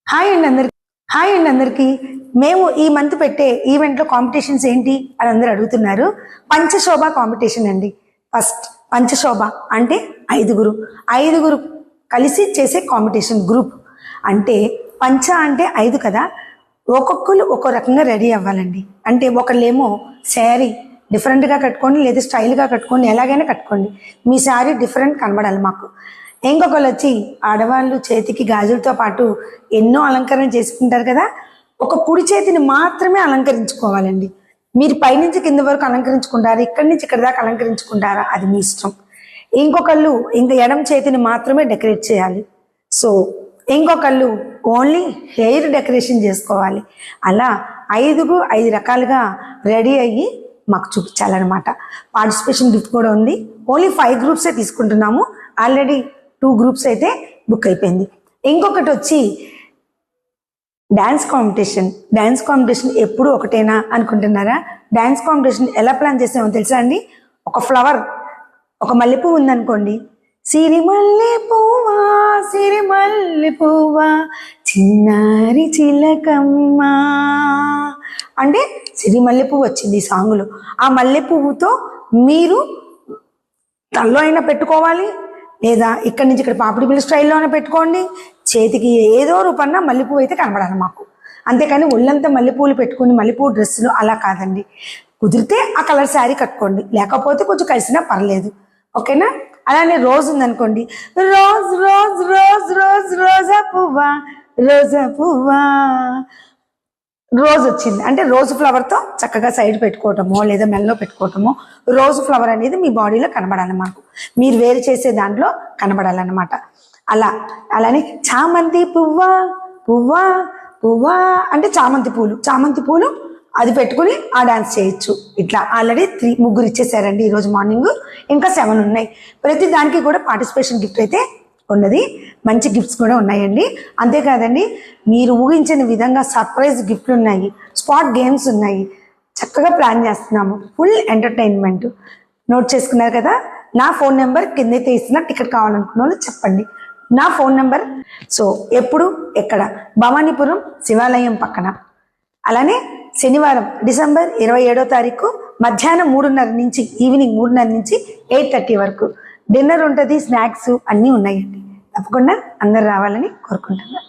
Hi అండి అందరికి మేము ఈ మంత్ పెట్టే ఈవెంట్లో కాంపిటీషన్స్ ఏంటి అని అందరు అడుగుతున్నారు. పంచశోభ కాంపిటీషన్ అండి. ఫస్ట్ పంచశోభ అంటే ఐదుగురు కలిసి చేసే కాంపిటీషన్ గ్రూప్. అంటే పంచ అంటే 5 కదా, ఒక్కొక్కరు ఒక్కో రకంగా రెడీ అవ్వాలండి. అంటే ఒకళ్ళేమో శారీ డిఫరెంట్గా కట్టుకోండి, లేదా స్టైల్గా కట్టుకోండి, ఎలాగైనా కట్టుకోండి, మీ శారీ డిఫరెంట్ కనబడాలి మాకు. ఇంకొకళ్ళు వచ్చి ఆడవాళ్ళు చేతికి గాజులతో పాటు ఎన్నో అలంకరణ చేసుకుంటారు కదా, ఒక కుడి చేతిని మాత్రమే అలంకరించుకోవాలండి. మీరు పైనుంచి కింద వరకు అలంకరించుకుంటారా, ఇక్కడి నుంచి ఇక్కడ దాకా అలంకరించుకుంటారా, అది మీ ఇష్టం. ఇంకొకళ్ళు ఇంకా ఎడమ చేతిని మాత్రమే డెకరేట్ చేయాలి. సో ఇంకొకళ్ళు ఓన్లీ హెయిర్ డెకరేషన్ చేసుకోవాలి. అలా 5 రకాలుగా రెడీ అయ్యి మాకు చూపించాలన్నమాట. పార్టిసిపేషన్ గిఫ్ట్ కూడా ఉంది. ఓన్లీ 5 గ్రూప్సే తీసుకుంటున్నాము. ఆల్రెడీ 2 గ్రూప్స్ అయితే బుక్ అయిపోయింది. ఇంకొకటి వచ్చి డ్యాన్స్ కాంపిటీషన్ ఎప్పుడు ఒకటేనా అనుకుంటున్నారా? డ్యాన్స్ కాంపిటీషన్ ఎలా ప్లాన్ చేసామో తెలుసా అండి? ఒక ఫ్లవర్, ఒక మల్లెపువ్వు ఉందనుకోండి, సిరిమల్లె పువ్వా చిన్నారి చిలకమ్మ అంటే సిరిమల్లె పువ్వు వచ్చింది ఈ సాంగులో. ఆ మల్లె పువ్వుతో మీరు తల్లో అయినా పెట్టుకోవాలి, లేదా ఇక్కడి నుంచి ఇక్కడ పాపిడి బిళ్ళ స్టైల్లోనే పెట్టుకోండి. చేతికి ఏదో రూపంగా మల్లెపువ్వు అయితే కనబడాలి మాకు. అంతేకాని ఒళ్ళంతా మల్లెపూలు పెట్టుకుని మల్లెపువ్వు డ్రెస్సులు అలా కాదండి. కుదిరితే ఆ కలర్ శారీ కట్టుకోండి, లేకపోతే కొంచెం కలిసినా పర్లేదు, ఓకేనా? అలానే రోజు ఉందనుకోండి, రోజా పువ్వా రోజు వచ్చింది అంటే రోజు ఫ్లవర్తో చక్కగా సైడ్ పెట్టుకోవటమో, లేదా మెల్లో పెట్టుకోవటమో. రోజు ఫ్లవర్ అనేది మీ బాడీలో కనబడాలి మాకు, మీరు వేరు చేసే దాంట్లో కనబడాలన్నమాట. అలానే చామంతి పువ్వా అంటే చామంతి పూలు అది పెట్టుకుని ఆ డాన్స్ చేయొచ్చు. ఇట్లా ఆల్రెడీ 3 ఇచ్చేసారండి ఈరోజు మార్నింగ్. ఇంకా 7 ఉన్నాయి. ప్రతి దానికి కూడా పార్టిసిపేషన్ గిఫ్ట్ అయితే ఉన్నది, మంచి గిఫ్ట్స్ కూడా ఉన్నాయండి. అంతేకాదండి, మీరు ఊహించిన విధంగా సర్ప్రైజ్ గిఫ్ట్లు ఉన్నాయి, స్పాట్ గేమ్స్ ఉన్నాయి. చక్కగా ప్లాన్ చేస్తున్నాము, ఫుల్ ఎంటర్టైన్మెంట్. నోట్ చేసుకున్నారు కదా? నా ఫోన్ నెంబర్ కిందైతే ఇస్తున్నా, టికెట్ కావాలనుకున్న వాళ్ళు చెప్పండి. నా ఫోన్ నెంబర్. సో ఎప్పుడు ఎక్కడ? భవానీపురం శివాలయం పక్కన. అలానే శనివారం డిసెంబర్ 27వ తారీఖు మధ్యాహ్నం 3:30 నుంచి ఈవినింగ్ 3:30 నుంచి 8:30 వరకు డిన్నర్ ఉంటుంది, స్నాక్స్ అన్నీ ఉన్నాయండి. తప్పకుండా అందరు రావాలని కోరుకుంటున్నాను.